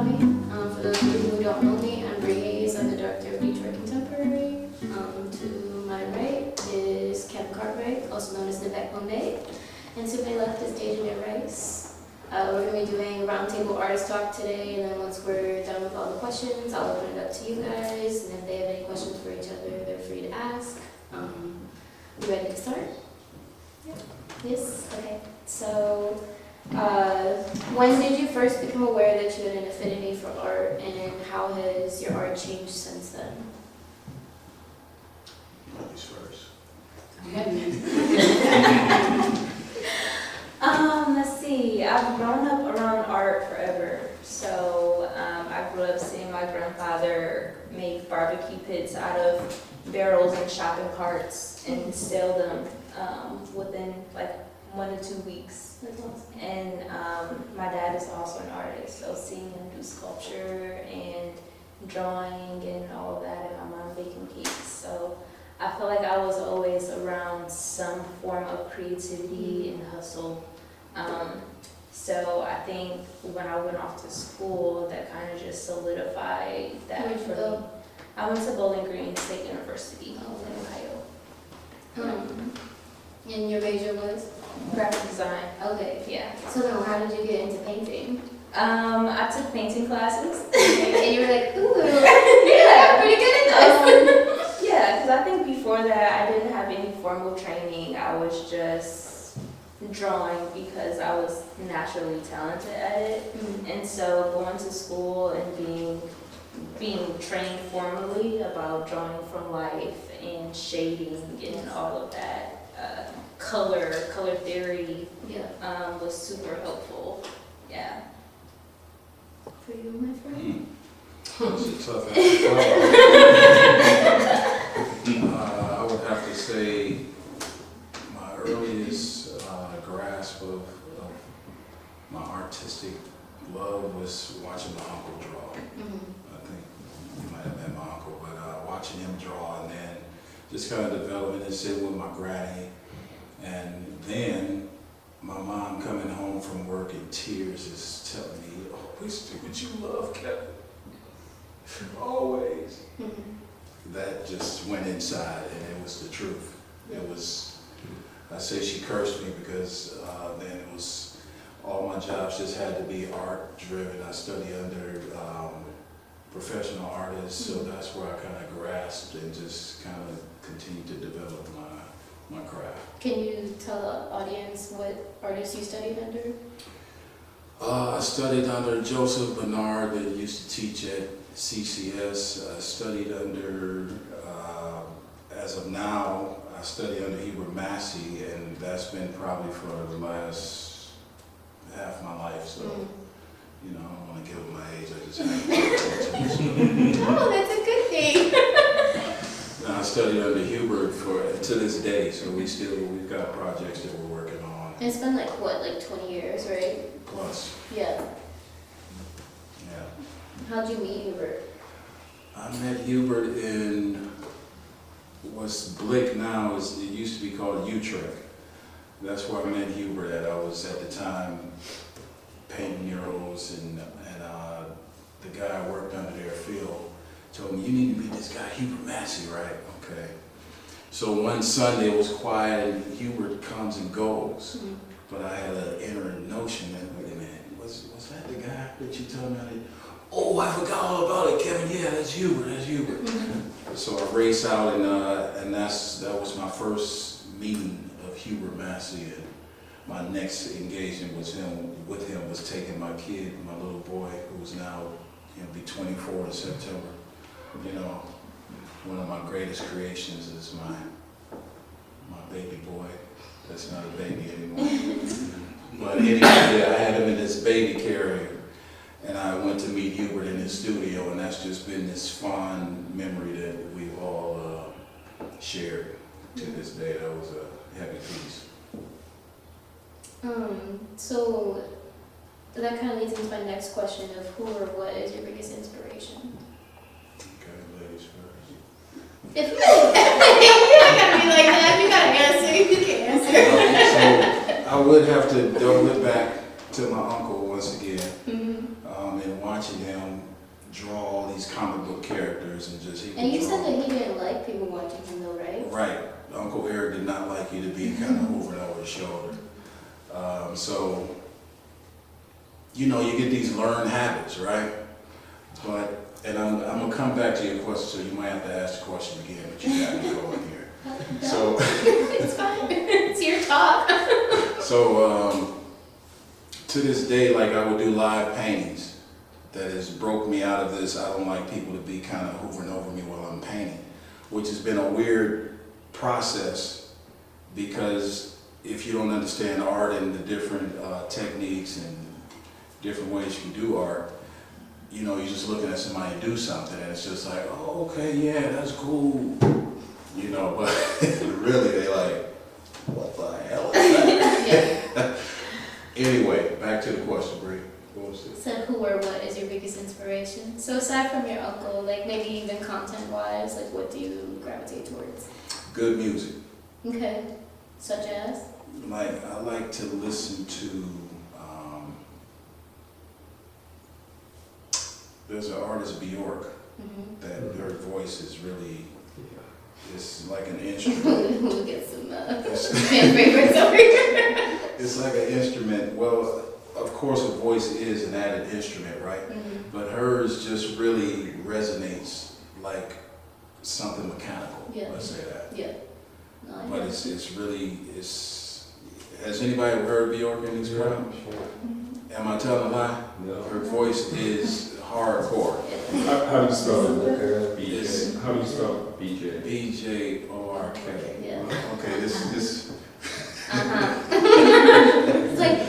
about me. For those of you who don't know me, I'm Bri Hayes. I'm the director of Detroit Contemporary. To my right is Kevin Cartwright, also known as Nivek Monet. And to my left is DaJaniere Rice. We're going to be doing a roundtable artist talk today, and then once we're done with all the questions, I'll open it up to you guys. And if they have any questions for each other, they're free to ask. You ready to start? Yeah. Yes? Okay. So, when did you first become aware that you had an affinity for art, and how has your art changed since then? Ladies first. Let's see. I've grown up around art forever. So I grew up seeing my grandfather make barbecue pits out of barrels and shopping carts and sell them within like 1 to 2 weeks. And my dad is also an artist, so seeing him do sculpture and drawing and all of that, and my mom baking cakes. So I feel like I was always around some form of creativity and hustle. So I think when I went off to school, that kind of just solidified that Where'd you for go? me. I went to Bowling Green State University Oh, in Ohio. And your major was? Graphic design. Okay. Yeah. So then how did you get into painting? I took painting classes. And you were like, ooh, yeah, I'm pretty good at this. Yeah, because I think before that I didn't have any formal training. I was just drawing because I was naturally talented at it. And so going to school and being trained formally about drawing from life and shading and all of that, color theory, Yeah. was super helpful. Yeah. For you, my friend? It's a tough act to follow. I would have to say my earliest grasp of my artistic love was watching my uncle draw. I think you might have met my uncle, but watching him draw and then just kind of developing and sitting with my granny. And then my mom coming home from work in tears is telling me, oh, but you love Kevin. Always. That just went inside, and it was the truth. It was, I say she cursed me because then it was, all my jobs just had to be art driven. I studied under professional artists, so that's where I kind of grasped and just kind of continued to develop my craft. Can you tell the audience what artists you studied under? I studied under Joseph Bernard that used to teach at CCS. I studied under, as of now, I study under Hubert Massey, and that's been probably for the last half my life. So, you know, I don't want to give up my age. I just have Oh, that's a good thing. I studied under Hubert to this day, so we've got projects that we're working on. It's been like what, like 20 years, right? Plus, Yeah. yeah. How'd you meet Hubert? I met Hubert in what's Blick now, it used to be called Utrecht. That's where I met Hubert at. I was at the time painting murals, and the guy I worked under there, Phil, told me, you need to meet this guy, Hubert Massey, right? Okay. So one Sunday it was quiet and Hubert comes and goes. But I had an inner notion that, wait a minute, was that the guy that you told me? Oh, I forgot all about it, Kevin. Yeah, that's Hubert. So I raced out, and that was my first meeting of Hubert Massey. And my next engagement with him was taking my kid, my little boy, who's now be 24 in September. You know, one of my greatest creations is my baby boy. That's not a baby anymore. But anyway, yeah, I had him in this baby carrier, and I went to meet Hubert in his studio, and that's just been this fond memory that we've all shared to this day. That was a heavy piece. So that kind of leads into my next question of who or what is your biggest inspiration? Okay, ladies first. If you don't gotta be like that, you gotta answer if you can't answer. So I would have to double it back to my uncle once again, Mm-hmm. and watching him draw all these comic book characters and just. And you said that he didn't like people watching him though, right? Right. Uncle Eric did not like you to be kind of hovering over his shoulder. So, you know, you get these learned habits, right? And I'm going to come back to your question, so you might have to ask the question again, but you got me going here. So, It's fine. It's your talk. so to this day, like I would do live paintings. That has broke me out of this. I don't like people to be kind of hovering over me while I'm painting, which has been a weird process because if you don't understand art and the different techniques and different ways you can do art, you know, you're just looking at somebody do something and it's just like, oh, okay, yeah, that's cool, you know, but really they like, what the hell is that? Yeah. Anyway, back to the question, Bri. So who or what is your biggest inspiration? So aside from your uncle, like maybe even content-wise, like what do you gravitate towards? Good music. Okay. Such as? Like, I like to listen to, there's an artist, Bjork, that her voice is really, it's like an instrument. We'll get some fan favorites over here. It's like an instrument. Well, of course, a voice is an added instrument, right? But hers just really resonates like something mechanical. Yeah. Let's say that. Yeah. No, I But know. it's really. Has anybody ever heard Bjork in this crowd? Am I telling a lie? No. Her voice is hardcore. How do you spell it? It's How do you spell BJ? BJORK. Yeah. Okay, this. It's like,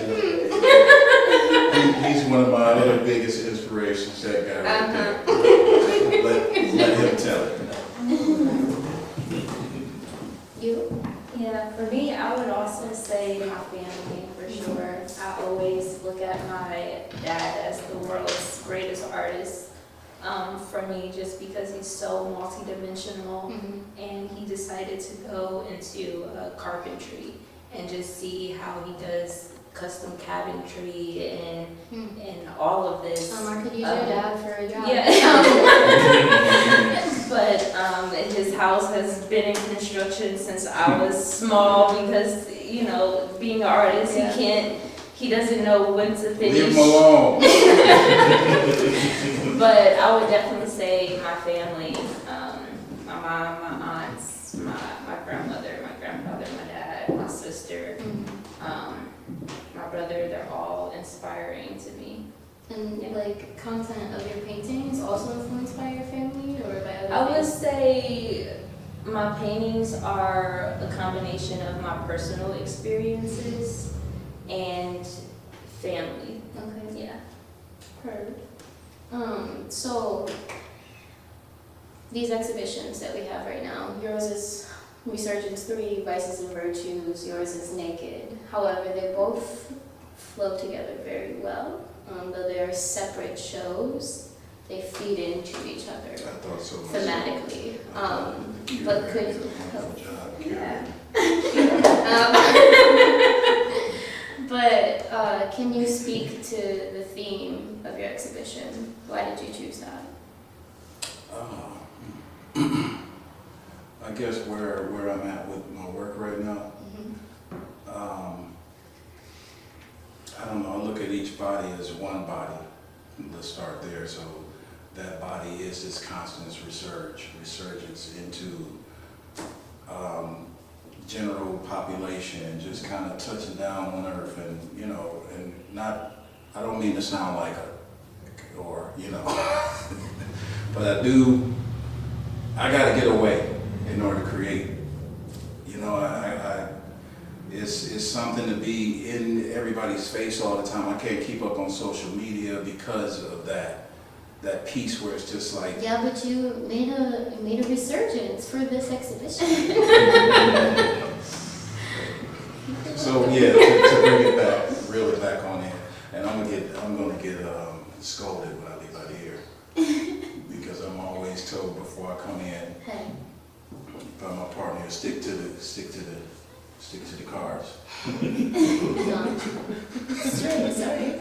He's one of my other biggest inspirations. That guy right there. Let him tell it. you? Yeah, for me, I would also say my family for sure. I always look at my dad as the world's greatest artist. For me, just because he's so multidimensional, and he decided to go into carpentry and just see how he does custom cabinetry and all of this. I could use your dad for a job. Yeah. But his house has been in construction since I was small because, you know, being an artist, he doesn't know when to finish. Leave him alone. But I would definitely say my family, my mom, my aunts, my grandmother, my grandfather, my dad, my sister, my brother, they're all inspiring to me. And like content of your paintings also influenced by your family or by other I would things? say my paintings are a combination of my personal experiences and family. Okay. Yeah. Heard. So these exhibitions that we have right now, yours is Resurgence 3, Vices and Virtues, yours is Naked. However, they both flow together very well. Though they are separate shows, they feed into each other I thought so. thematically. But could But can you speak to the theme of your exhibition? Why did you choose that? I guess where I'm at with my work right now, I don't know, I look at each body as one body. Let's start there. So that body is this constant resurgence into general population and just kind of touching down on earth and, you know, and not, I don't mean to sound like or, you know, but I gotta get away in order to create. You know, it's something to be in everybody's face all the time. I can't keep up on social media because of that piece where it's just like. Yeah, but you made a resurgence for this exhibition. So yeah, to bring it back, reel it back on in, and I'm gonna get scolded when I leave out here because I'm always told before I come in Hey. by my partner, stick to the Stick to the cards. No. Straight, sorry.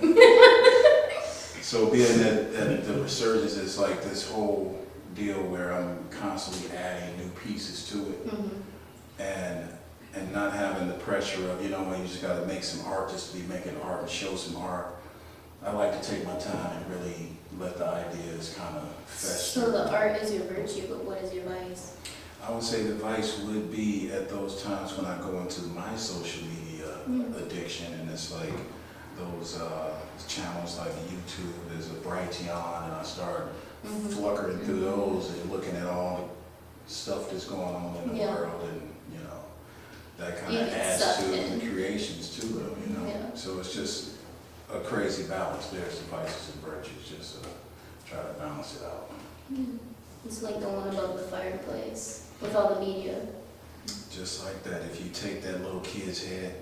So being that the resurgence is like this whole deal where I'm constantly adding new pieces to it, and not having the pressure of, when you just gotta make some art just to be making art and show some art. I like to take my time and really let the ideas kind of fester. So the art is your virtue, but what is your vice? I would say the vice would be at those times when I go into my social media addiction, and it's like those channels like YouTube, there's a Brighteon, and I start fluckering through those and looking at all the stuff that's going on in the world, and that kind of adds to the creations to them, Yeah. So it's just a crazy balance. There's the vices and virtues, just try to balance it out. It's like the one above the fireplace with all the media. Just like that, if you take that little kid's head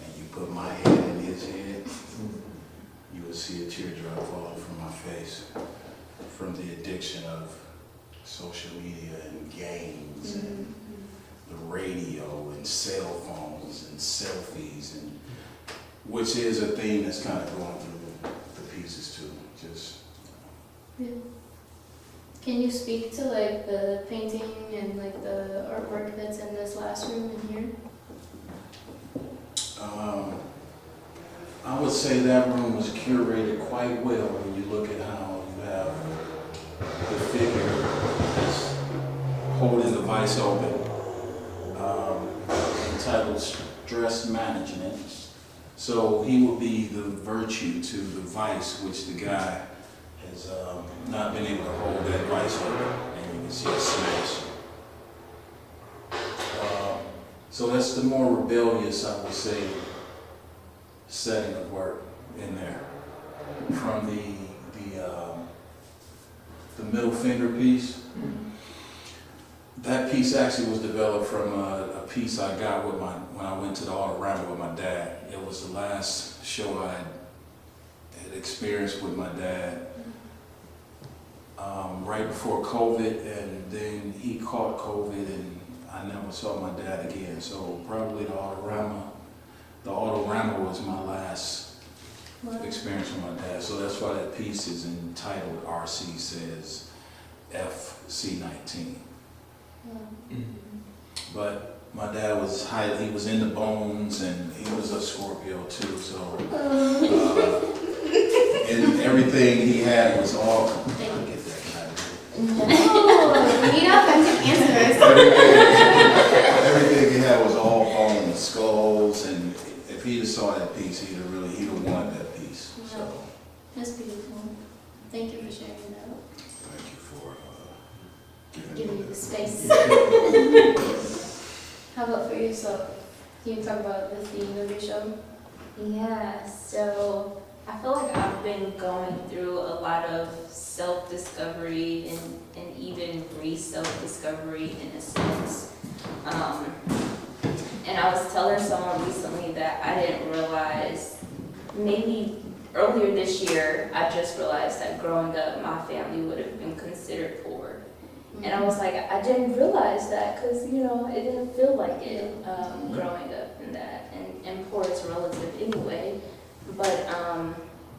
and you put my head in his head, you will see a teardrop falling from my face from the addiction of social media and games and the radio and cell phones and selfies, and which is a theme that's kind of going through the pieces too. Can you speak to like the painting and like the artwork that's in this last room in here? I would say that room was curated quite well when you look at how you have the figure that's holding the vice open, entitled Stress Management. So he will be the virtue to the vice, which the guy has not been able to hold that vice open, and you can see it smash. So that's the more rebellious, I would say, setting of work in there. From the middle finger piece, that piece actually was developed from a piece I got with when I went to the Ahlteen with my dad. It was the last show I had experienced with my dad right before COVID, and then he caught COVID, and I never saw my dad again. So probably the Autorama was my last experience with my dad. So that's why that piece is entitled RC Says FC19. But my dad was he was in the bones, and he was a Scorpio too, so and everything he had was all, I get that kind of No, we need authentic answers. everything he had was all bones, skulls, and if he'd have saw that piece, he'd have wanted that piece. So That's beautiful. Thank you for sharing that. thank you for Giving me the space. How about for yourself? Can you talk about the theme of your show? Yeah, so I feel like I've been going through a lot of self-discovery and even re-self-discovery in a sense. And I was telling someone recently that I didn't realize, maybe earlier this year, I just realized that growing up, my family would have been considered poor. And I was like, I didn't realize that because, it didn't feel like it growing up in that. And poor is relative anyway. But,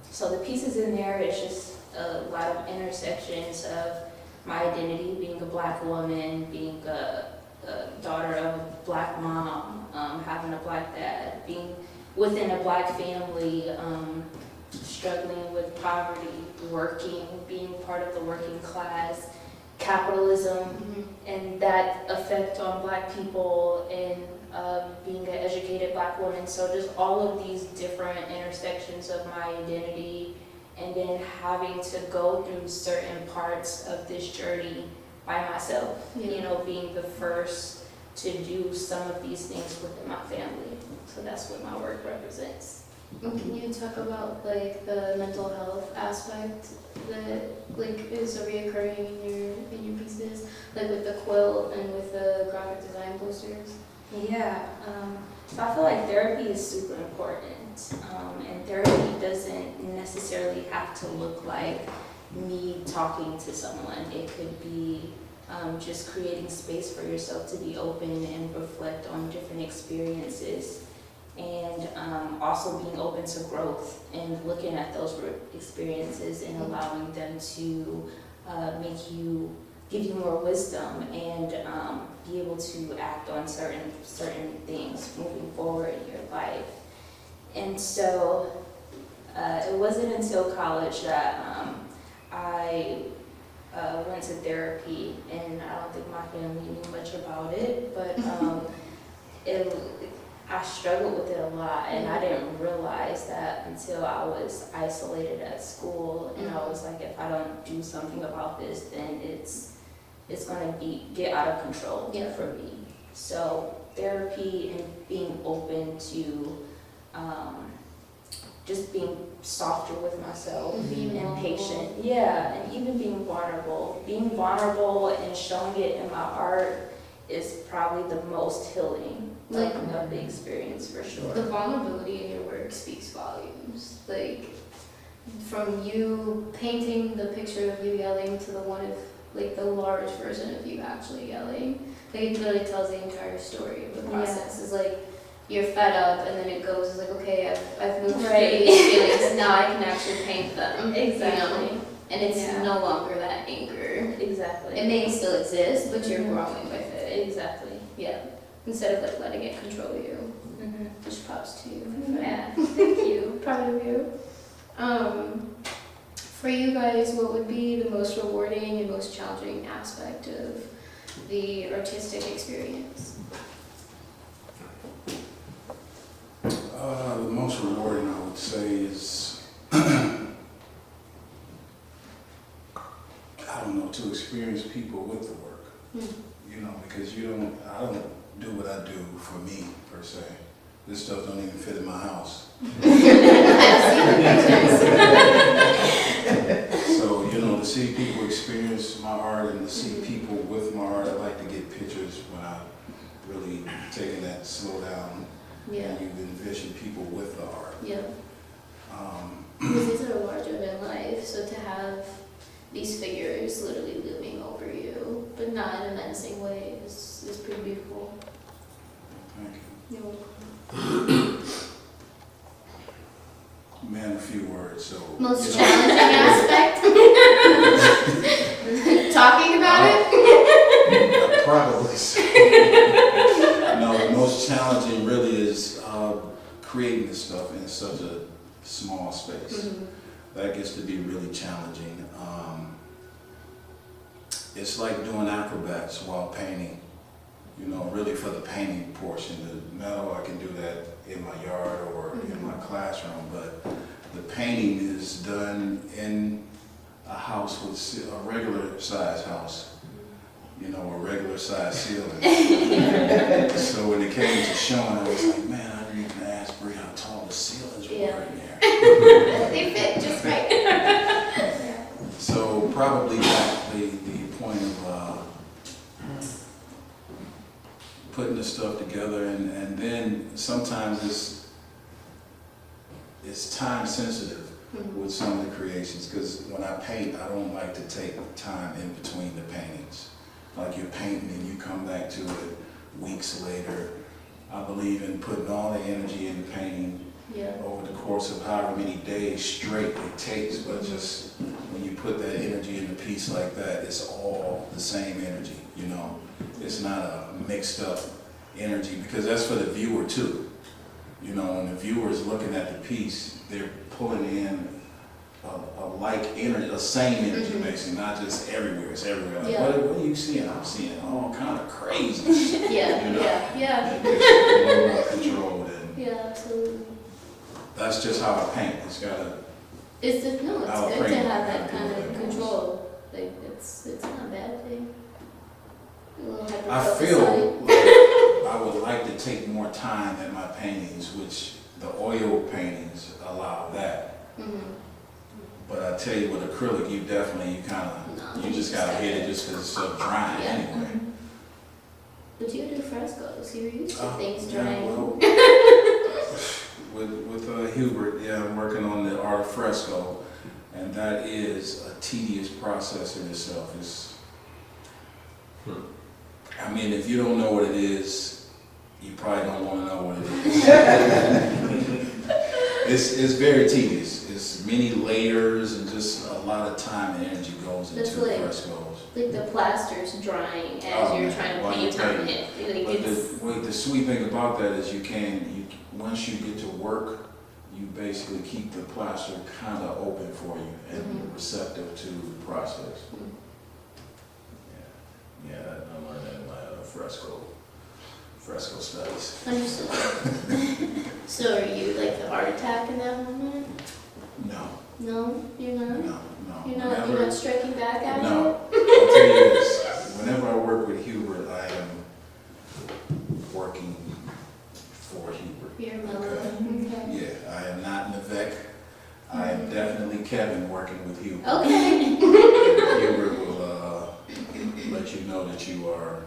so the pieces in there, it's just a lot of intersections of my identity, being a Black woman, being a daughter of a Black mom, having a Black dad, being within a Black family, struggling with poverty, working, being part of the working class, capitalism, and that effect on Black people, and being an educated Black woman. So just all of these different intersections of my identity, and then having to go through certain parts of this journey by myself, being the first to do some of these things within my family. So that's what my work represents. Can you talk about like the mental health aspect that like is reoccurring in your pieces, like with the quilt and with the graphic design posters? Yeah, so I feel like therapy is super important, and therapy doesn't necessarily have to look like me talking to someone. It could be just creating space for yourself to be open and reflect on different experiences, and also being open to growth and looking at those experiences and allowing them to give you more wisdom and be able to act on certain things moving forward in your life. And so it wasn't until college that I went to therapy, and I don't think my family knew much about it, but I struggled with it a lot, and I didn't realize that until I was isolated at school, and I was like, if I don't do something about this, then it's gonna get out of control for me. So therapy and being open to just being softer with myself and patient. Yeah, and even being vulnerable. Being vulnerable and showing it in my art is probably the most healing of the experience, for sure. The vulnerability in your work speaks volumes. Like, from you painting the picture of you yelling to the one of, like, the large version of you actually yelling. Like, it literally tells the entire story of the process. It's like, you're fed up, and then it goes, it's like, okay, I've moved through these feelings, now I can actually paint them. Exactly. You know? And it's no longer that anger. Exactly. It may still exist, but you're growing with it. Exactly. Yeah. Instead of, like, letting it control you. Which props to you. Yeah, thank you. Proud of you. For you guys, what would be the most rewarding and most challenging aspect of the artistic experience? The most rewarding, I would say, is I don't know, to experience people with the work. You know, because I don't do what I do for me, per se. This stuff don't even fit in my house. So, you know, to see people experience my art and to see people with my art, I like to get pictures when I'm really taking that slow down. Yeah. And you envision people with the art. Yeah. Because these are larger than life, so to have these figures literally looming over you, but not in a menacing way, is pretty beautiful. Thank you. You're welcome. Man, a few words, so. Most challenging aspect? Talking about it? Probably so. No, the most challenging really is creating this stuff in such a small space. That gets to be really challenging. It's like doing acrobats while painting. You know, really for the painting portion. The metal, I can do that in my yard or in my classroom, but the painting is done in a house with a regular size house. You know, a regular size ceiling. So when it came to showing, I was like, man, I didn't even ask Bri how tall the ceilings were in there. They fit just right. So probably the point of putting this stuff together, and then sometimes it's time sensitive with some of the creations, because when I paint, I don't like to take time in between the paintings. Like you're painting and you come back to it weeks later. I believe in putting all the energy in the painting over the course of however many days straight it takes, but just when you put that energy in a piece like that, it's all the same energy, you know? It's not a mixed up energy, because that's for the viewer too. You know, when the viewer is looking at the piece, they're pulling in a like energy, the same energy basically, not just everywhere. It's everywhere. Like, what are you seeing? I'm seeing all kind of crazy shit. You know? Yeah. It's a little more controlled, and Yeah, absolutely. that's just how I paint. It's gotta. It's good to have that kind of control. Like it's not a bad thing. I feel like I would like to take more time at my paintings, which the oil paintings allow that. But I tell you, with acrylic, you just gotta hit it just because it's so dry anyway. But you do frescoes. You're used to things drying. Well, with Hubert, I'm working on the art of fresco, and that is a tedious process in itself. I mean, if you don't know what it is, you probably don't want to know what it is. It's very tedious. It's many layers and just a lot of time and energy goes into That's like- frescoes. Like the plaster's drying as Oh, you're man. trying to While paint you're on painting. it. Like But it's, the sweet thing about that is once you get to work, you basically keep the plaster kind of open for you and Mhm. receptive to the process. Mhm. Yeah, I learned that in my fresco studies. understood. So are you like the art attack in that moment? No, No, you're not? no. You're not striking back at it? No, I'll tell you this, whenever I work with Hubert, I am working for Hubert. You're mellow. Okay. Okay. Yeah, I am not Nivek, I am definitely Kevin working with Hubert. Okay. Hubert will let you know that you are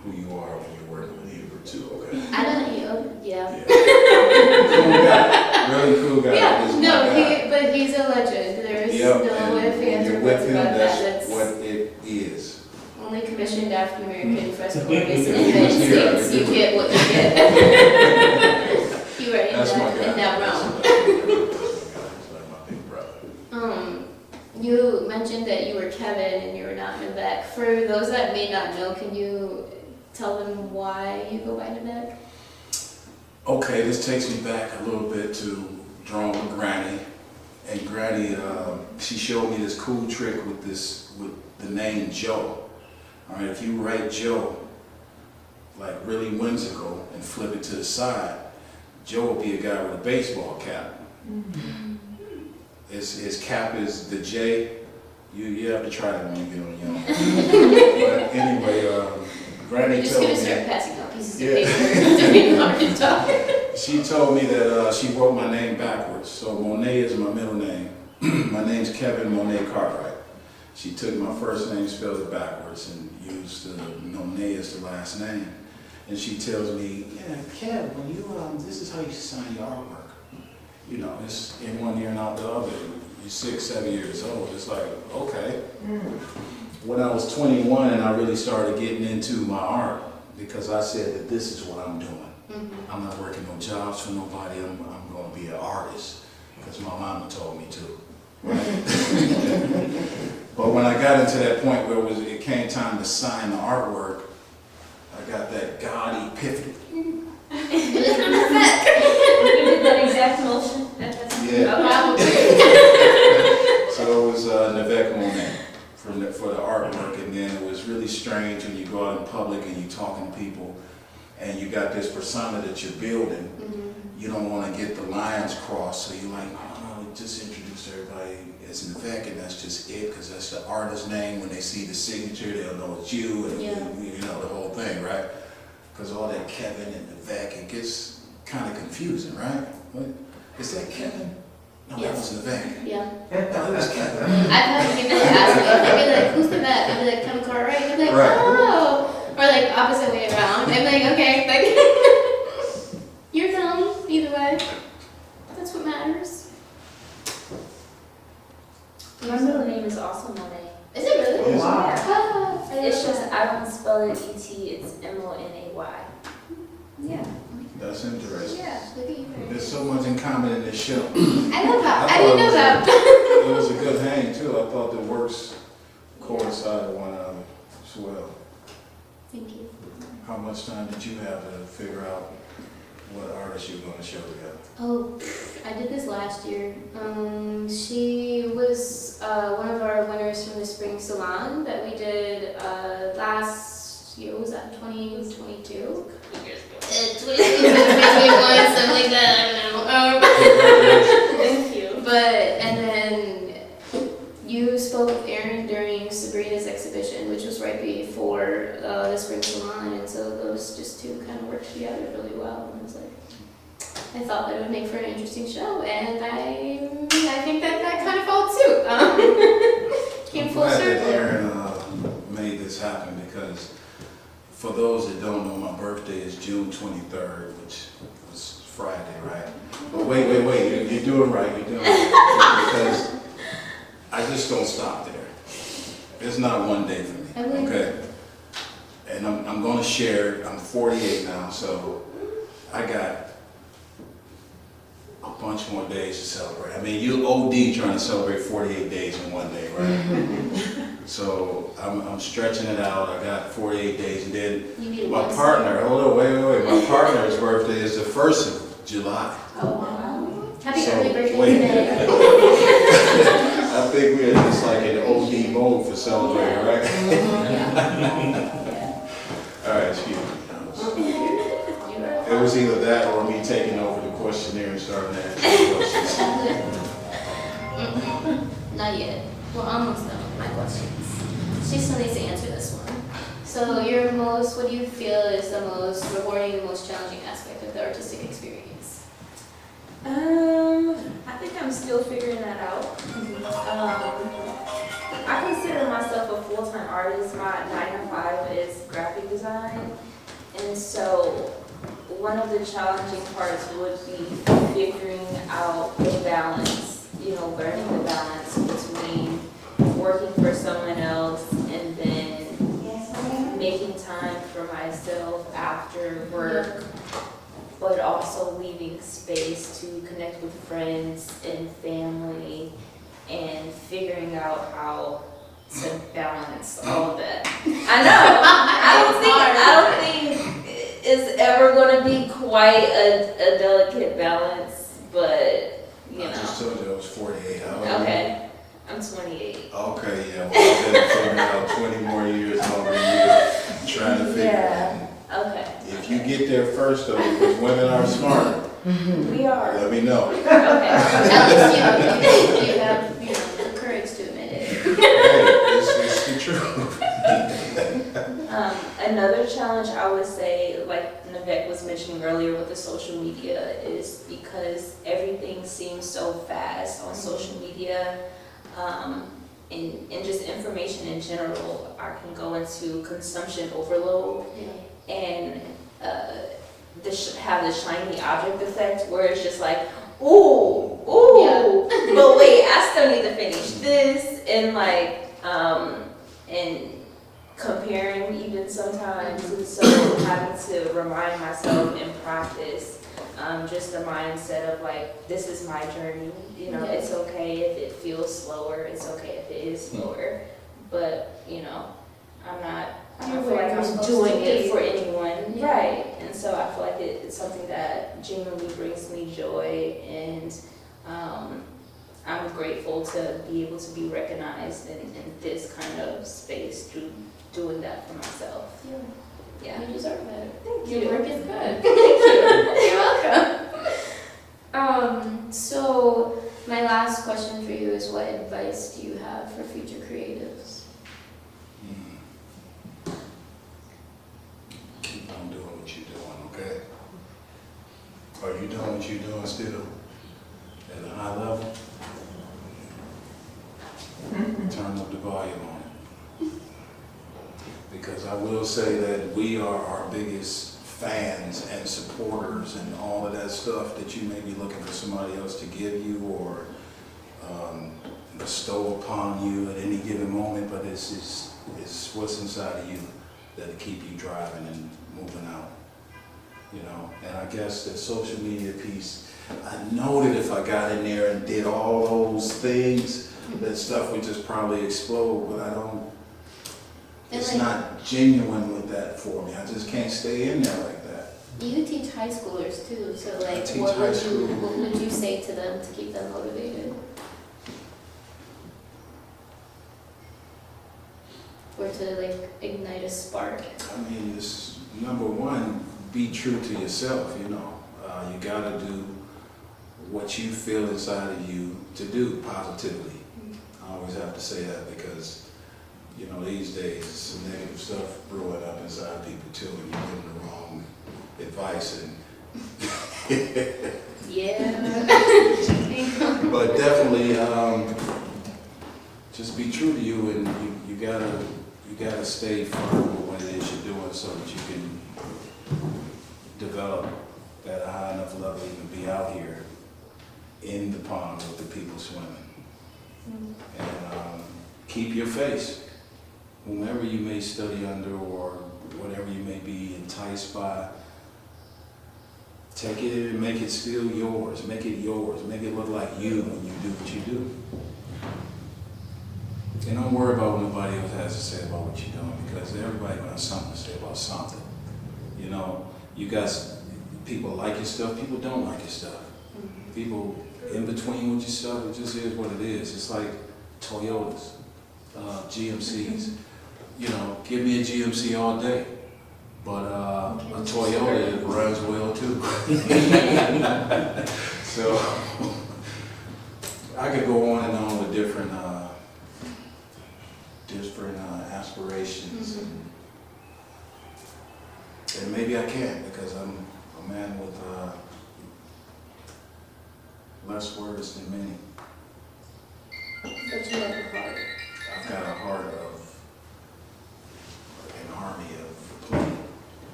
who you are when you're working with Hubert too, okay? I don't, yeah. Yeah. Cool guy, really cool guy. Yeah, This is my no, guy. but he's a legend. There's Yep, no and ifs, when ands, or you're with buts him, about that. that's what it is. Only commissioned African American fresco artists in the He was United here, I States. could You do get what you get. You are in That's my guy. that realm. That's like my big brother. You mentioned that you were Kevin and you were not Nivek. For those that may not know, can you tell them why you go by Nivek? Okay, this takes me back a little bit to drawing with Granny. And Granny, she showed me this cool trick with the name Joe. All right, if you write Joe, like really whimsical, and flip it to the side, Joe will be a guy with a baseball cap. His cap is the J. You have to try that when you get on young. But anyway, Granny You're just told gonna me. start passing out pieces Yeah. of paper to be hard to talk. She told me that she wrote my name backwards. So Monet is my middle name. My name's Kevin Monet Cartwright. She took my first name, spelled it backwards, and used Monet as the last name. And she tells me, yeah, Kev, when you this is how you sign your artwork. You know, it's in one ear and out the other. You're 6, 7 years old. It's like, okay. When I was 21 and I really started getting into my art, because I said that this is what I'm doing. I'm not working no jobs for nobody. I'm going to be an artist because my mama told me to. Right? But when I got into that point where it came time to sign the artwork, I got that God epiphany. You did that exact motion at that time? Yeah. Probably. So it was Nivek Monet for the artwork, and then it was really strange when you go out in public and you're talking to people, and you got this persona that you're building. You don't want to get the lines crossed, so you're like, oh, just introduce everybody as Nivek, and that's just it, because that's the artist's name. When they see the signature, they'll know it's you, and you know the whole thing, right? Because all that Kevin and Nivek, it gets kind of confusing, right? What? Is that Kevin? No, that was Nivek. Yeah. No, it was Kevin. I've had people ask me, they'll be like, who's Nivek? I'll be like, Kevin Cartwright. I'll be like, Right. oh. Or like opposite way around. I'm like, okay, like, you're dumb, either way. That's what matters. My middle name is also Monet. Is it really? Yes. Wow. Ah, I It's love just, that. I don't spell it E-T, it's M-O-N-A-Y. Yeah. That's interesting. Yeah, look at you. There's so much in common in this show. I love that. I I didn't know thought that. It was a good hang too. I thought the works coincided one another as well. Thank you. How much time did you have to figure out what artist you were going to show together? Oh, I did this last year. She was one of our winners from the spring salon that we did last year. Was that 2022? 2021, something like that. I don't know. Thank you. And then you spoke with Erin during Sabrina's exhibition, which was right before the spring salon, and so those just two kind of worked together really well. And I was like, I thought that it would make for an interesting show, and I think that kind of followed suit. Came I'm full glad that circle. Aaron made this happen, because for those that don't know, my birthday is June 23rd, which was Friday, right? But wait, you're doing right, because I just don't stop there. It's not one day for me, I believe okay? and I'm gonna share, I'm 48 now, so I got a bunch more days to celebrate. I mean, you OD trying to celebrate 48 days in one day, right? So I'm stretching it out. I got 48 days, and then You need my one partner, hold on, wait. My partner's birthday is the 1st of July. Oh, wow. Happy So, early birthday wait. today. I think we're just like in OD mode for celebrating, right? Yeah. All right, excuse me. You are It was either that or me taking over the questionnaire and starting to answer questions. Not yet. We're almost done with my questions. She still needs to answer this one. So what do you feel is the most rewarding and most challenging aspect of the artistic experience? I think I'm still figuring that out. I consider myself a full-time artist. My 9 to 5 is graphic design. And so one of the challenging parts would be figuring out the balance, learning the balance between working for someone else and then making time for myself after work, but also leaving space to connect with friends and family and figuring out how to balance all of that. I know. I don't think it's ever going to be quite a delicate balance, but I just told you I was 48. How old are you? Okay, I'm 28. Okay, yeah, well, I've been figuring out 20 more years longer than you, trying to figure it out. Okay. If you get there first, though, because women are smart, We are. let me know. Okay. At least you have the courage to admit it. Hey, it's the truth. Another challenge I would say, like Nivek was mentioning earlier with the social media, is because everything seems so fast on social media, and just information in general, I can go into consumption overload and have the shiny object effect where it's just like, ooh, Yeah. but wait, I still need to finish this, and and comparing even sometimes, and so having to remind myself and practice just the mindset of like, this is my journey, it's okay if it feels slower, it's okay if it is slower, but I don't feel like I'm doing it for anyone, Yeah. right? And so I feel like it's something that genuinely brings me joy, and I'm grateful to be able to be recognized in this kind of space through doing that for myself. Yeah. You deserve it. Thank Your you. work is good. You're welcome. So my last question for you is, what advice do you have for future creatives? Keep on doing what you're doing, okay? Are you doing what you're doing still at a high level? Turn up the volume on it. Because I will say that we are our biggest fans and supporters and all of that stuff that you may be looking for somebody else to give you or bestow upon you at any given moment, but it's what's inside of you that'll keep you driving and moving out, And I guess the social media piece, I know that if I got in there and did all those things, that stuff would just probably explode, but it's not genuine with that for me. I just can't stay in there like that. You teach high schoolers too, so like, teach what high would school. what would you say to them to keep them motivated? Or to ignite a spark? I mean, it's number one, be true to yourself, You gotta do what you feel inside of you to do positively. I always have to say that because, these days, some negative stuff brewing up inside people too, and you're giving the wrong advice. Yeah. But definitely, just be true to you, and you gotta stay firm with what it is you're doing so that you can develop at a high enough level to even be out here in the pond with the people swimming. And keep your face. Whomever you may study under or whatever you may be enticed by, take it and make it still yours. Make it yours. Make it look like you when you do what you do. And don't worry about what nobody else has to say about what you're doing, because everybody gonna have something to say about something. You know, you guys, people like your stuff, people don't like your stuff. People in between with your stuff, it just is what it is. It's like Toyotas, GMCs. You know, give me a GMC all day, but a Toyota it runs well too. So I could go on and on with different aspirations, and maybe I can, because I'm a man with less words than many. But you have a heart. I've got a heart of an army of plenty.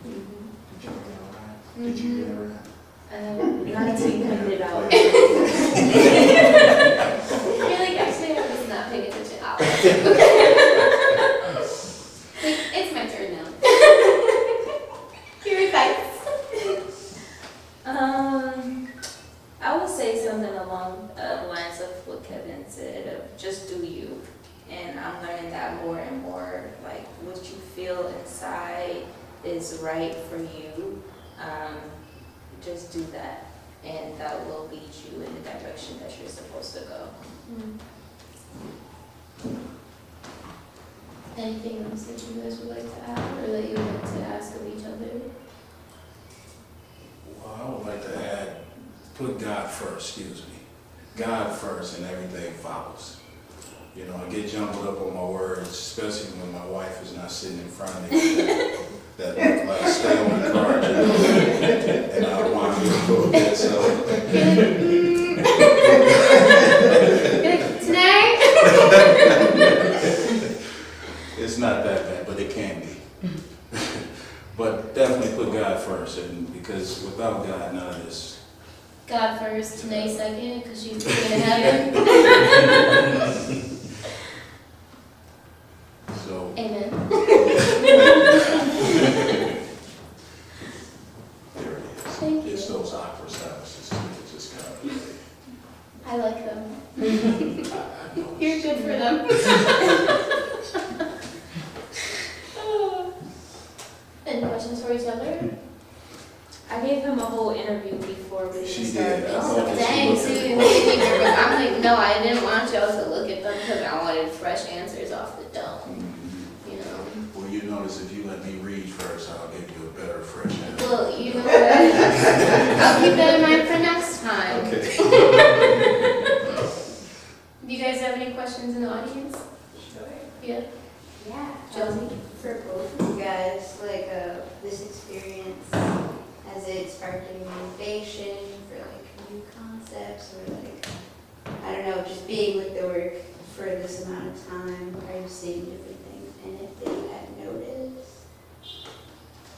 Did you get all right? Did you get it right? Not until you pointed it out. You're like, actually, I was not paying attention. It's my turn now. Your advice. I would say something along the lines of what Kevin said, of just do you. And I'm learning that more and more, like what you feel inside is right for you. Just do that, and that will lead you in the direction that you're supposed to go. Anything else that you guys would like to add, or that you would like to ask of each other? Well, I would like to add, put God first, excuse me. God first, and everything follows. You know, I get jumbled up on my words, especially when my wife is not sitting in front of me. That look like stay on the card, you know? And I want to do a little bit, so. Tonight? It's not that bad, but it can be. But definitely put God first, and because without God, none of this. God first, Tanae second, because she's going to heaven. So. Amen. There it is. Thank you. It's those awkward silences, it just kind of. I like them. I know. You're good for them. Any questions for each other? I gave him a whole interview before we She even started. did. I thought that she Dang, looked Sue, at you it. made me nervous. I'm like, no, I didn't want y'all to look at them because I wanted fresh answers off the dome. You know. Well, you notice if you let me read first, I'll give you a better fresh answer. Well, you know what? I'll keep that in mind for next time. Okay. Do you guys have any questions in the audience? Sure. Yeah. Yeah. Josie? For both of you guys, like this experience, has it sparked any motivation for like new concepts or like, I don't know, just being with the work for this amount of time? Are you seeing different things in it that you hadn't noticed?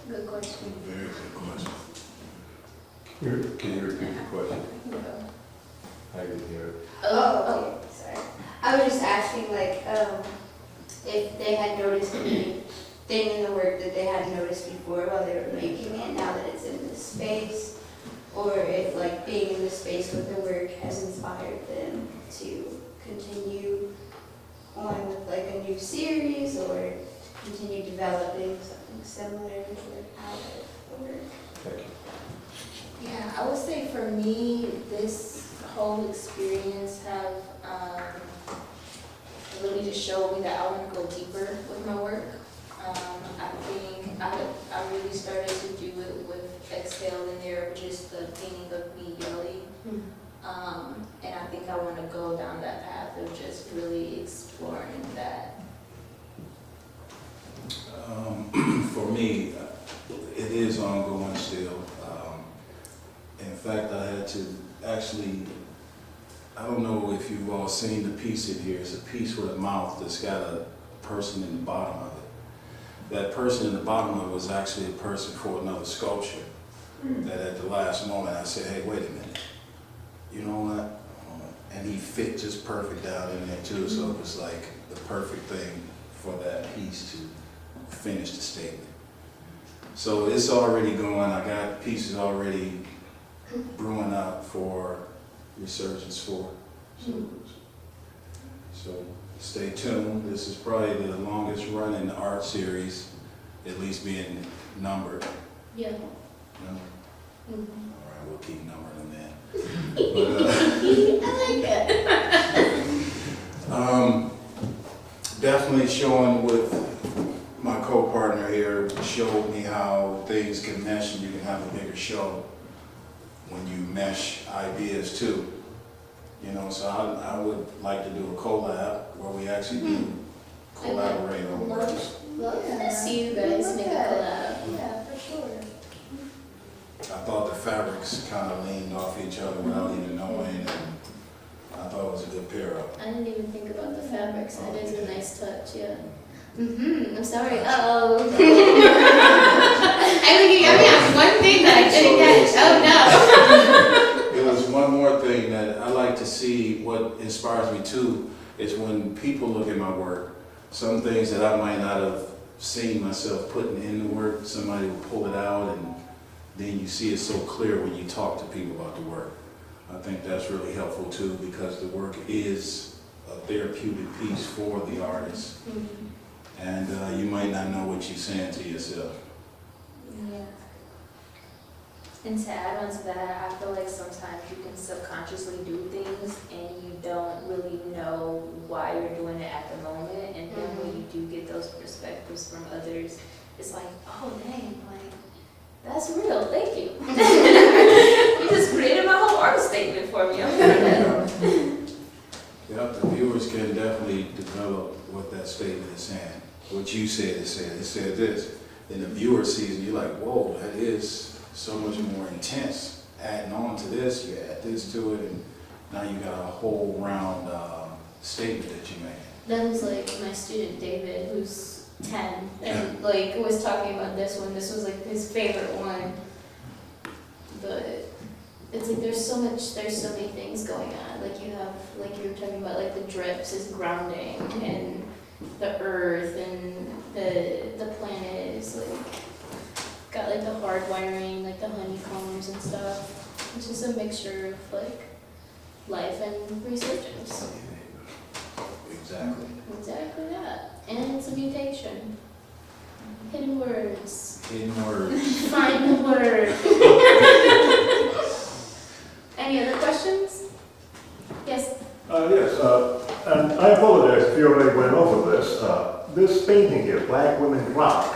Good question. Very good question. Can you repeat the question? I didn't hear it. Okay, sorry. I was just asking like, if they had noticed anything in the work that they hadn't noticed before while they were making it, now that it's in this space, or if like being in this space with the work has inspired them to continue on with like a new series or continue developing something similar out of the work. Thank you. Yeah, I would say for me, this whole experience have really just showed me that I want to go deeper with my work. I think I really started to do it with Exhale in there, which is the painting of me, Walley. And I think I want to go down that path of just really exploring that. For me, it is ongoing still. In fact, I had to actually, I don't know if you've all seen the piece in here. It's a piece with a mouth that's got a person in the bottom of it. That person in the bottom of it was actually a person for another sculpture. That at the last moment I said, hey, wait a minute. You know what? And he fit just perfect down in there too. So it was like the perfect thing for that piece to finish the statement. So it's already going. I got pieces already brewing up for Resurgence 4. So stay tuned. This is probably the longest running art series, at least being numbered. Yeah. Numbered. Mhm. All right, we'll keep numbering them then. I like that. Definitely showing with my co-partner here, showed me how things can mesh and you can have a bigger show when you mesh ideas too. You know, so I would like to do a collab where we actually do collaborate on work. Love to see you guys make a collab. Yeah, for sure. I thought the fabrics kind of leaned off each other without even knowing, and I thought it was a good pair up. I didn't even think about the fabrics. That is a nice touch, yeah. I'm sorry. Uh-oh. I think you got me on one thing that I didn't catch. Oh, no. It was one more thing that I like to see. What inspires me too is when people look at my work, some things that I might not have seen myself putting in the work, somebody will pull it out, and then you see it so clear when you talk to people about the work. I think that's really helpful too, because the work is a therapeutic piece for the artist. And you might not know what you're saying to yourself. Yeah. And to add on to that, I feel like sometimes you can subconsciously do things and you don't really know why you're doing it at the moment. And then when you do get those perspectives from others, it's like, oh dang, like, that's real, thank you. You just created my whole art statement for me. I'm proud of that. Yeah, the viewers can definitely develop what that statement is saying. What you said it said this. Then the viewer sees and you're like, whoa, that is so much more intense. Adding on to this, you add this to it, and now you got a whole round statement that you made. That was like my student David, who's 10, and like was talking about this one. This was like his favorite one. But it's like there's so many things going on. Like you have, like you were talking about, like the drips is grounding, and the earth and the planet is like got like the hard wiring, like the honeycombs and stuff. It's just a mixture of like life and resurgence. Exactly. Exactly that. And it's a mutation. Hidden words. Hidden words. Find the word. Any other questions? Yes. Yes, and I apologize if you already went over this. This painting here, Black Women Rock,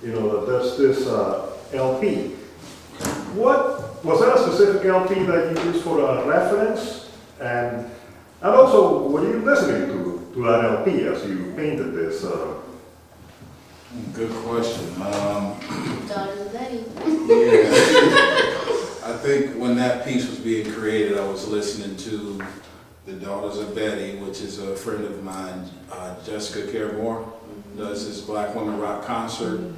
you know, that's this LP. What was that a specific LP that you used for a reference? And also, were you listening to that LP as you painted this? Good question. Daughter of Betty. Yeah. I think when that piece was being created, I was listening to the Daughters of Betty, which is a friend of mine, Jessica Caramore, does this Black Women Rock concert.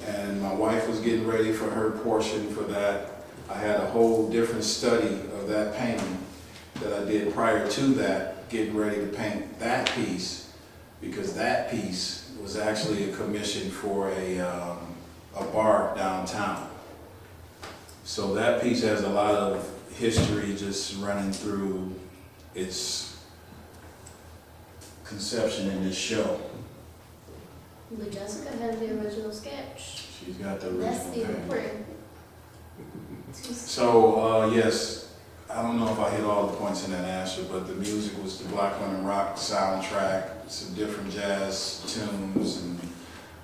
And my wife was getting ready for her portion for that. I had a whole different study of that painting that I did prior to that, getting ready to paint that piece, because that piece was actually a commission for a bar downtown. So that piece has a lot of history just running through its conception in this show. But Jessica had the original sketch. She's got the That's the original painting. important. So, yes, I don't know if I hit all the points in that answer, but the music was the Black Women Rock soundtrack, some different jazz tunes, and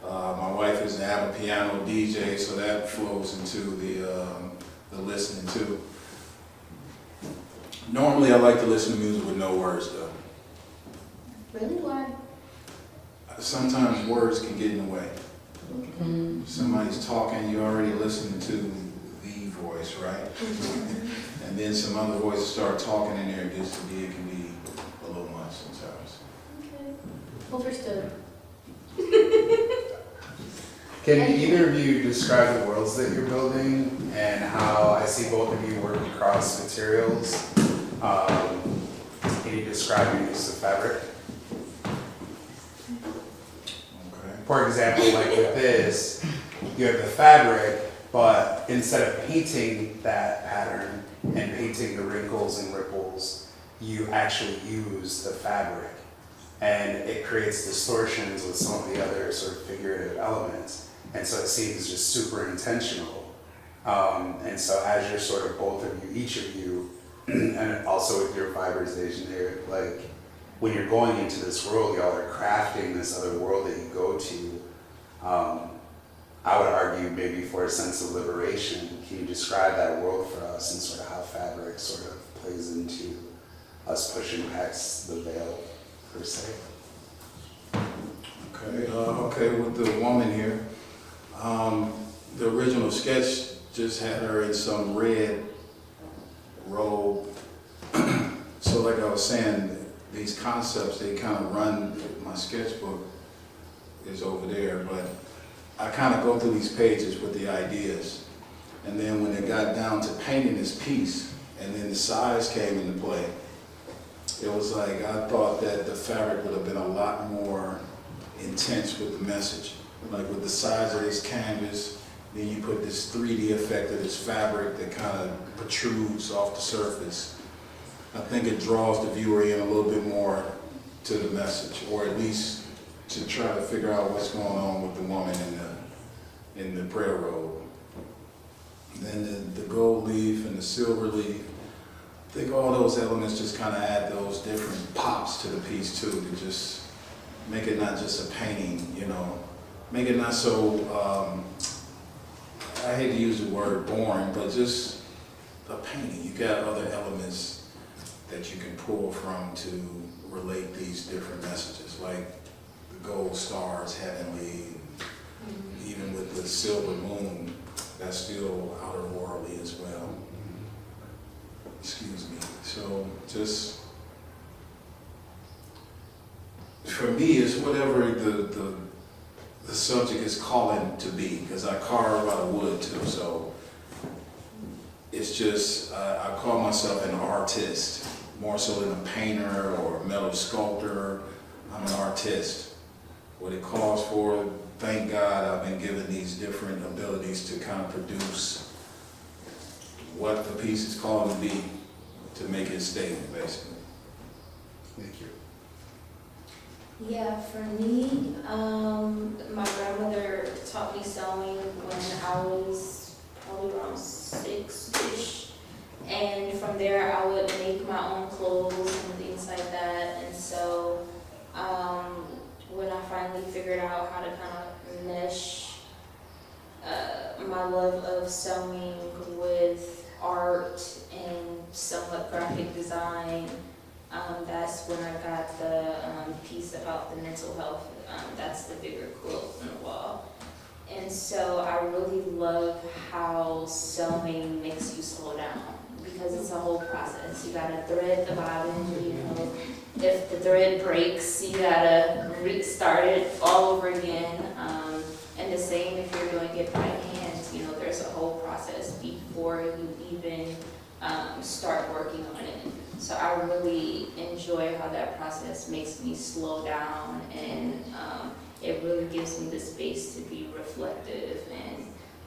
my wife is an avid piano DJ, so that flows into the listening too. Normally I like to listen to music with no words though. Really? Why? Sometimes words can get in the way. Somebody's talking, you're already listening to the voice, right? And then some other voices start talking in there, it can be a little much sometimes. Okay. Understood. Can either of you describe the worlds that you're building and how I see both of you work across materials? Can you describe your use of fabric? Okay. For example, like with this, you have the fabric, but instead of painting that pattern and painting the wrinkles and ripples, you actually use the fabric. And it creates distortions with some of the other sort of figurative elements. And so it seems just super intentional. And so as you're sort of both of you, each of you, and also with your fibers, DaJaniere, like when you're going into this world, y'all are crafting this other world that you go to. I would argue maybe for a sense of liberation. Can you describe that world for us and sort of how fabric sort of plays into us pushing past the veil, per se? Okay, with the woman here, the original sketch just had her in some red robe. So like I was saying, these concepts, they kind of run, my sketchbook is over there, but I kind of go through these pages with the ideas. And then when it got down to painting this piece, and then the size came into play, it was like I thought that the fabric would have been a lot more intense with the message. Like with the size of this canvas, then you put this 3D effect of this fabric that kind of protrudes off the surface. I think it draws the viewer in a little bit more to the message, or at least to try to figure out what's going on with the woman in the prayer robe. Then the gold leaf and the silver leaf, I think all those elements just kind of add those different pops to the piece too, to just make it not just a painting, you know, make it not so, I hate to use the word boring, but just a painting. You got other elements that you can pull from to relate these different messages, like the gold stars, heavenly, even with the silver moon, that's still outer worldly as well. Excuse me. So just, for me, it's whatever the subject is calling to be, because I carve out of wood too, so it's just, I call myself an artist, more so than a painter or a metal sculptor. I'm an artist. What it calls for, thank God I've been given these different abilities to kind of produce what the piece is calling to be, to make its statement, basically. Thank you. Yeah, for me, my grandmother taught me sewing when I was probably around 6-ish. And from there, I would make my own clothes and things like that. And so, when I finally figured out how to kind of mesh my love of sewing with art and somewhat graphic design, that's when I got the piece about the mental health. That's the bigger quilt on the wall. And so I really love how sewing makes you slow down, because it's a whole process. You gotta thread the bobbin, you know. If the thread breaks, you gotta restart it all over again. And the same if you're doing it by hand, you know, there's a whole process before you even start working on it. So I really enjoy how that process makes me slow down, and it really gives me the space to be reflective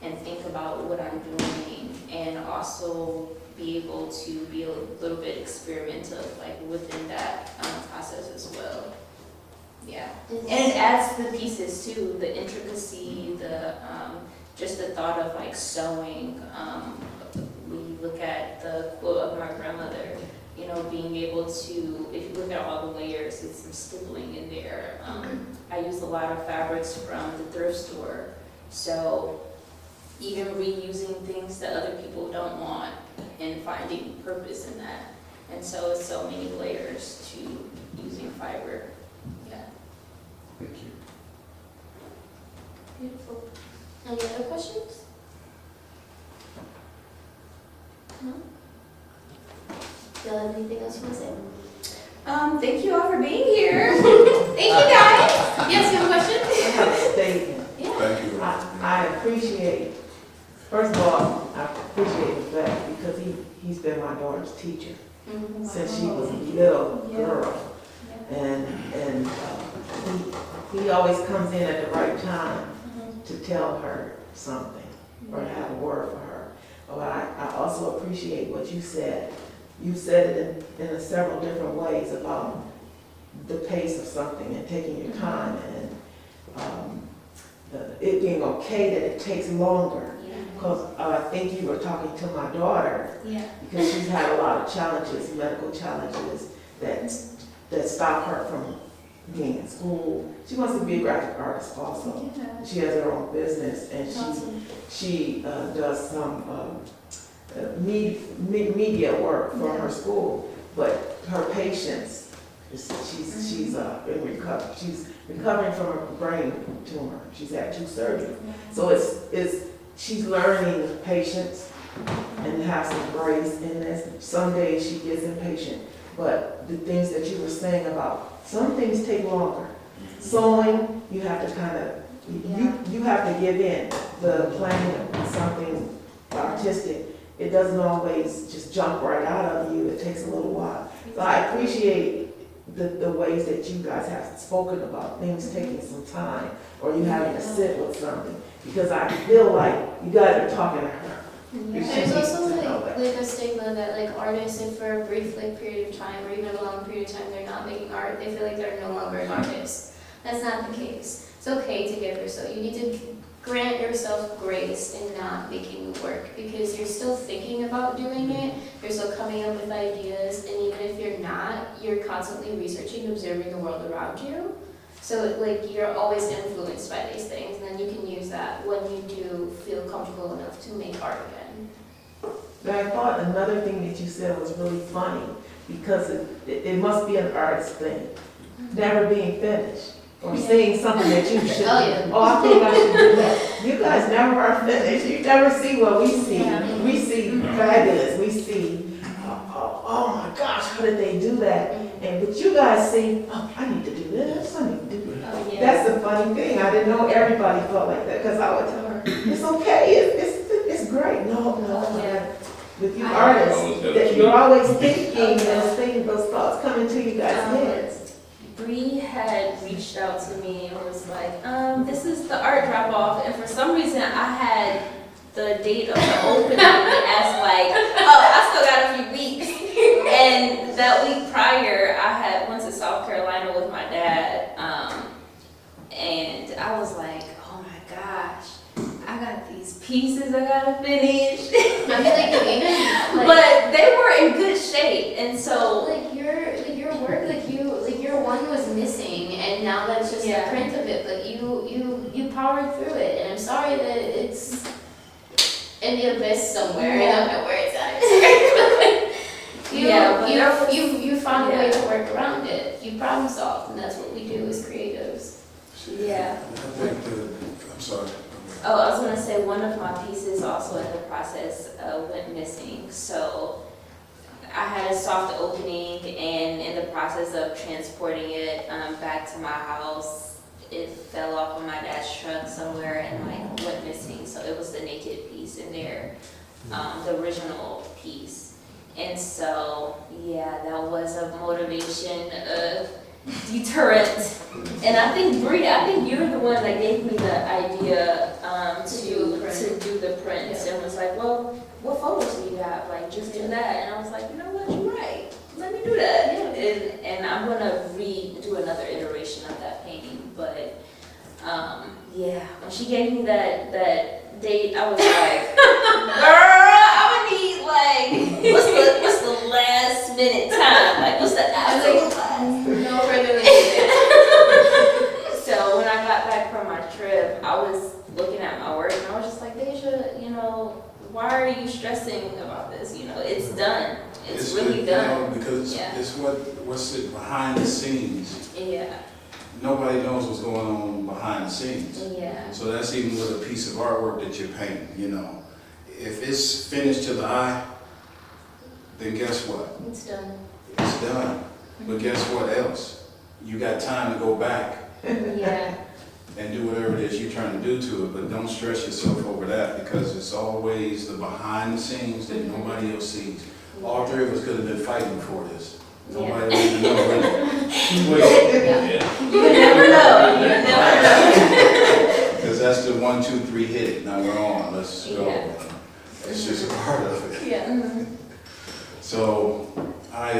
and think about what I'm doing, and also be able to be a little bit experimental, like within that process as well. Yeah, and it adds the pieces too, the intricacy, the just the thought of like sewing. When you look at the quote of my grandmother, you know, being able to, if you look at all the layers, it's some stippling in there. I use a lot of fabrics from the thrift store, so even reusing things that other people don't want and finding purpose in that. And so it's so many layers to using fiber. Yeah. Thank you. Beautiful. Any other questions? No? Do y'all have anything else you want to say? Thank you all for being here. Thank you guys. Yes, you have a question? I have a statement. Yeah. Thank you. I appreciate, first of all, I appreciate the fact because he's been my daughter's teacher since she was a little girl. And he always comes in at the right time to tell her something or to have a word for her. But I also appreciate what you said. You said it in several different ways about the pace of something and taking your time and it being okay that it takes longer. Because I think you were talking to my daughter because she's had a lot of challenges, medical challenges that stop her from being in school. She wants to be a graphic artist also. She has her own business and she does some media work for her school. But her patience, she's in recovery. She's recovering from a brain tumor. She's had 2 surgeries. So she's learning patience and have some grace in this. Some days she gets impatient. But the things that you were saying about some things take longer. Sewing, you have to kind of, you have to give in. The planning of something artistic, it doesn't always just jump right out of you. It takes a little while. So I appreciate the ways that you guys have spoken about things taking some time or you having to sit with something. Because I feel like you guys are talking to her. There's also like a stigma that like artists, if for a brief period of time or even a long period of time they're not making art, they feel like they're no longer an artist. That's not the case. It's okay to give yourself, you need to grant yourself grace in not making work because you're still thinking about doing it, you're still coming up with ideas, and even if you're not, you're constantly researching, observing the world around you. So like you're always influenced by these things, and then you can use that when you do feel comfortable enough to make art again. But I thought another thing that you said was really funny because it must be an artist thing, never being finished or seeing something that you should. I think I should do that. You guys never are finished. You never see what we see. We see fabulous. We see, oh my gosh, how did they do that? And but you guys see, oh, I need to do this. I need to do that. That's the funny thing. I didn't know everybody felt like that because I would tell her, it's okay. It's great. No. With you artists, that you're always thinking those thoughts come into you guys' heads. Bri had reached out to me and was like, this is the art drop-off, and for some reason I had the date of the opening as like, I still got a few weeks. And that week prior, I went to South Carolina with my dad, and I was like, oh my gosh, I got these pieces I gotta finish. I feel like you even but they were in good shape, and so like your work, your one was missing, and now that's just a print of it. But you powered through it, and I'm sorry that it's in the abyss somewhere. I don't know where it's at. You found a way to work around it. You problem solved, and that's what we do as creatives. Yeah. I think I'm sorry. Oh, I was gonna say one of my pieces also in the process went missing. So I had a soft opening, and in the process of transporting it back to my house, it fell off of my dad's truck somewhere and like went missing. So it was the naked piece in there, the original piece. And so that was a motivation of deterrent. And I think Bri, you're the one that gave me the idea to do the prints and was like, well, what photos do you have? Like, just do that. And I was like, you know what, you're right. Let me do that. And I'm gonna redo another iteration of that painting. But when she gave me that date, I was like, girl, I would need like, what's the last minute time? Like, what's the absolute last? No further than So when I got back from my trip, I was looking at my work and I was just like, Deja, why are you stressing about this? It's done. It's really done. Because it's what's behind the scenes. Yeah. Nobody knows what's going on behind the scenes. Yeah. So that's even with a piece of artwork that you're painting, If it's finished to the eye, then guess what? It's done. It's done. But guess what else? You got time to go back and do whatever it is you're trying to do to it, but don't stress yourself over that because it's always the behind the scenes that nobody else sees. All three of us could have been fighting for this. Nobody would even know. You never know. Because that's the 1, 2, 3 hit it, now we're on, let's go. Yeah. It's just a part of it. Yeah. So I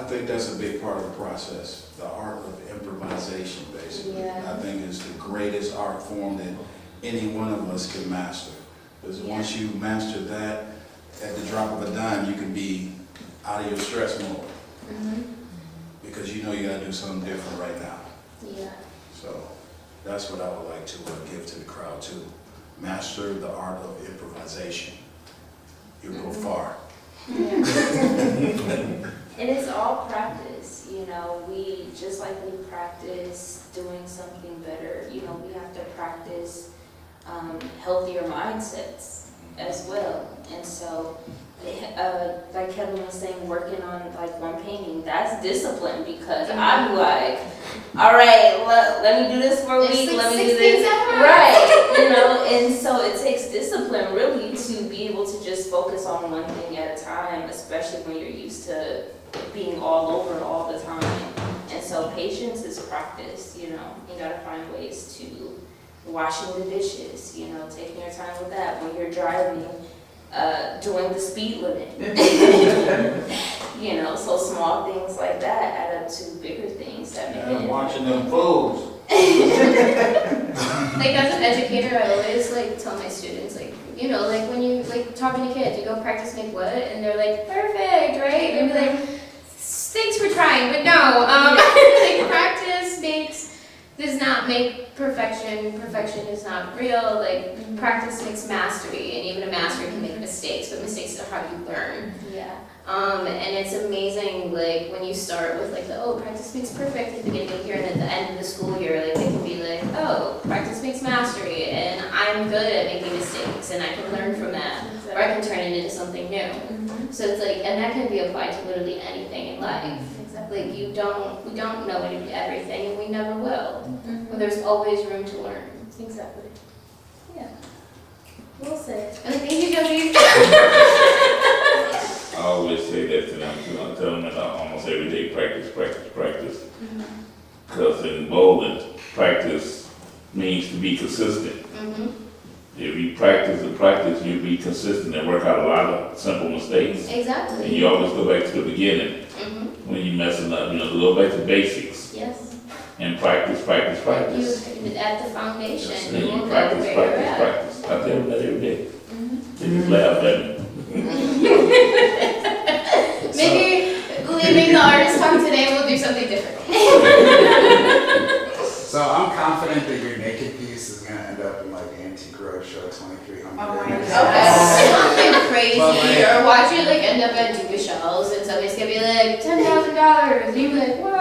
think that's a big part of the process, the art of improvisation, basically. Yeah. I think is the greatest art form that any one of us can master. Because once you master that, at the drop of a dime, you can be out of your stress mode. Because you know you gotta do something different right now. Yeah. So that's what I would like to give to the crowd too. Master the art of improvisation. You'll go far. And it's all practice, you know, we, just like we practice doing something better, you know, we have to practice healthier mindsets as well. And so, like Kevin was saying, working on like one painting, that's discipline, because I'm like, all right, let me do this for a week, let me do this. Right, you know, and so it takes discipline really to be able to just focus on one thing at a time, especially when you're used to being all over all the time. And so patience is practice, you know, you gotta find ways to washing the dishes, you know, taking your time with that. When you're driving, doing the speed limit. You know, so small things like that add up to bigger things that make And it. watching them fools. Like as an educator, I always like tell my students, like, you know, like when you like talking to kids, you go practice make what, and they're like, perfect, right? And be like, thanks for trying, but no. Like practice does not make perfection. Perfection is not real. Like practice makes mastery, and even a master can make mistakes, but mistakes are how you learn. Yeah. And it's amazing, like, when you start with, like, practice makes perfect at the beginning of the year, and at the end of the school year, like, it can be like, practice makes mastery, and I'm good at making mistakes, and I can learn from that, or I can turn it into something new. So it's like, and that can be applied to literally anything in life. Exactly. Like, we don't know everything, and we never will. But there's always room to learn. Exactly. Yeah. We'll say. And thank you, Josie. I always say that to them, too. I tell them that almost every day, practice. Because in bowling, practice means to be consistent. If you practice and practice, you'll be consistent and work out a lot of simple mistakes. Exactly. And you always go back to the beginning when you're messing up. You know, go back to basics. Yes. And practice. You at the foundation. Yes, You and will you know practice. where you're at. I tell them that every day. They just laugh at me. Maybe leaving the artist talk today, we'll do something different. So I'm confident that your naked piece is gonna end up in like Antique Roadshow 2300. Oh my Okay. God. Something crazy, But like- or watch it like end up at Duke Shells, and somebody's gonna be like $10,000, and you're like, whoa.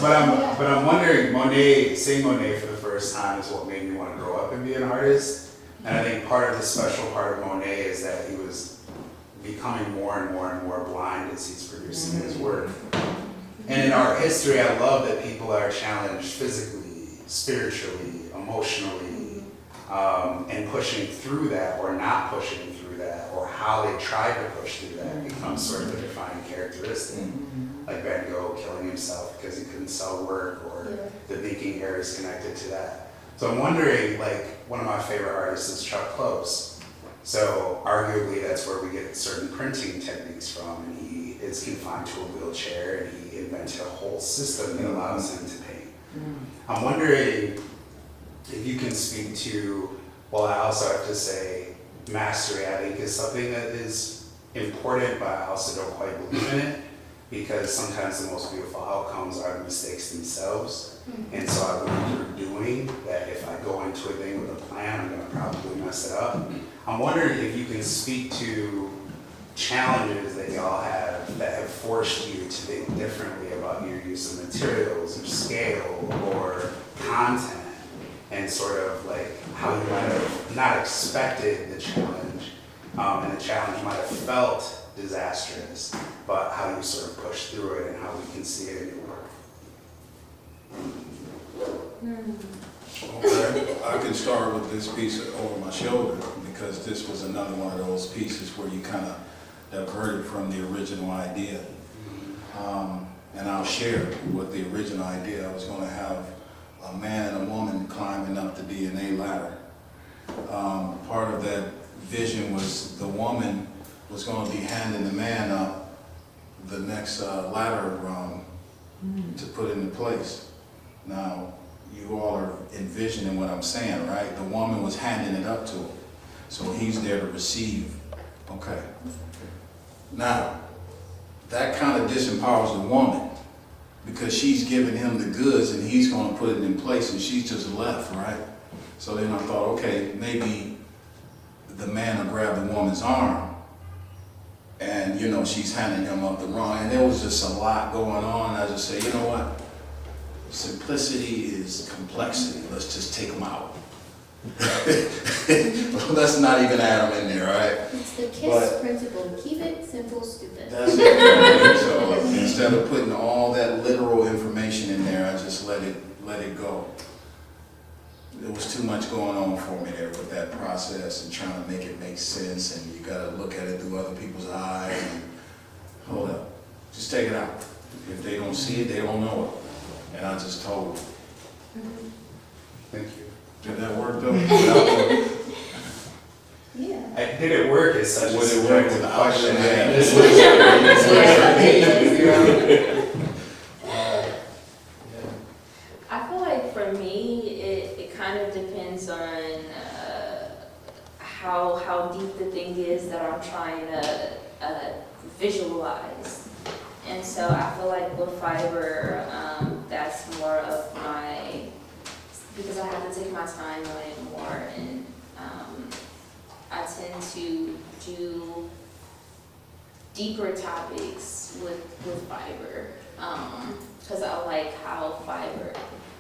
But I'm wondering, seeing Monet for the first time is what made me want to grow up and be an artist. And I think part of the special part of Monet is that he was becoming more and more blind as he's producing his work. And in art history, I love that people are challenged physically, spiritually, emotionally, and pushing through that or not pushing through that, or how they tried to push through that becomes sort of a defining characteristic. Like Van Gogh killing himself because he couldn't sell work, or the Viking hair is connected to that. So I'm wondering, like, one of my favorite artists is Chuck Close. So arguably that's where we get certain printing techniques from, and he is confined to a wheelchair, and he invented a whole system that allows him to paint. I'm wondering if you can speak to, well, I also have to say, mastery, I think, is something that is important, but I also don't quite believe in it, because sometimes the most beautiful outcomes are the mistakes themselves. And so I learned through doing that if I go into a thing with a plan, I'm going to probably mess it up. I'm wondering if you can speak to challenges that y'all have that have forced you to think differently about your use of materials or scale or content, and sort of like how you might have not expected the challenge, and the challenge might have felt disastrous, but how you sort of push through it and how we can see it in your work. Okay, I can start with this piece over my shoulder, because this was another one of those pieces where you kind of diverted from the original idea. And I'll share what the original idea. I was going to have a man and a woman climbing up the DNA ladder. Part of that vision was the woman was going to be handing the man up the next ladder rung to put into place. Now, you all are envisioning what I'm saying, right? The woman was handing it up to him. So he's there to receive. Okay. Now, that kind of disempowers the woman because she's giving him the goods and he's going to put it in place and she's just left, right? So then I thought, okay, maybe the man will grab the woman's arm and, you know, she's handing him up the rung. And there was just a lot going on. I just say, you know what? Simplicity is complexity. Let's just take them out. Let's not even add them in there, right? It's the KISS principle. Keep it simple, stupid. That's it. So instead of putting all that literal information in there, I just let it go. There was too much going on for me there with that process and trying to make it make sense, and you gotta look at it through other people's eyes. And, hold up, just take it out. If they don't see it, they don't know it. And I just told them. Thank you. Did that work though? Yeah. Did it work is such a Would it work subjective without question. I feel like for me, it kind of depends on how deep the thing is that I'm trying to visualize. And so I feel like with fiber, that's more of my, because I have to take my time on it more, and I tend to do deeper topics with fiber, because I like how fiber,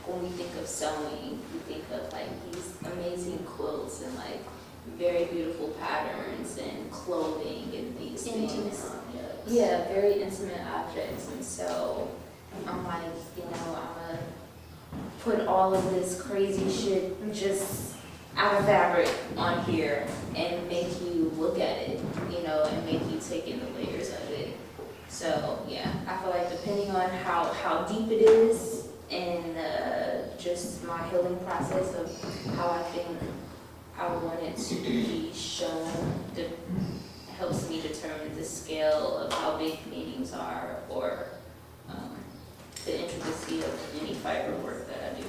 when we think of sewing, we think of like these amazing quilts and like very beautiful patterns and clothing and these things. Intimacy. Yeah, very intimate objects, and so I'm like, you know, I'm gonna put all of this crazy shit just out of fabric on here and make you look at it, you know, and make you take in the layers of it. So yeah, I feel like depending on how deep it is and just my healing process of how I think I want it to be shown, helps me determine the scale of how big paintings are or the intricacy of any fiber work that I do.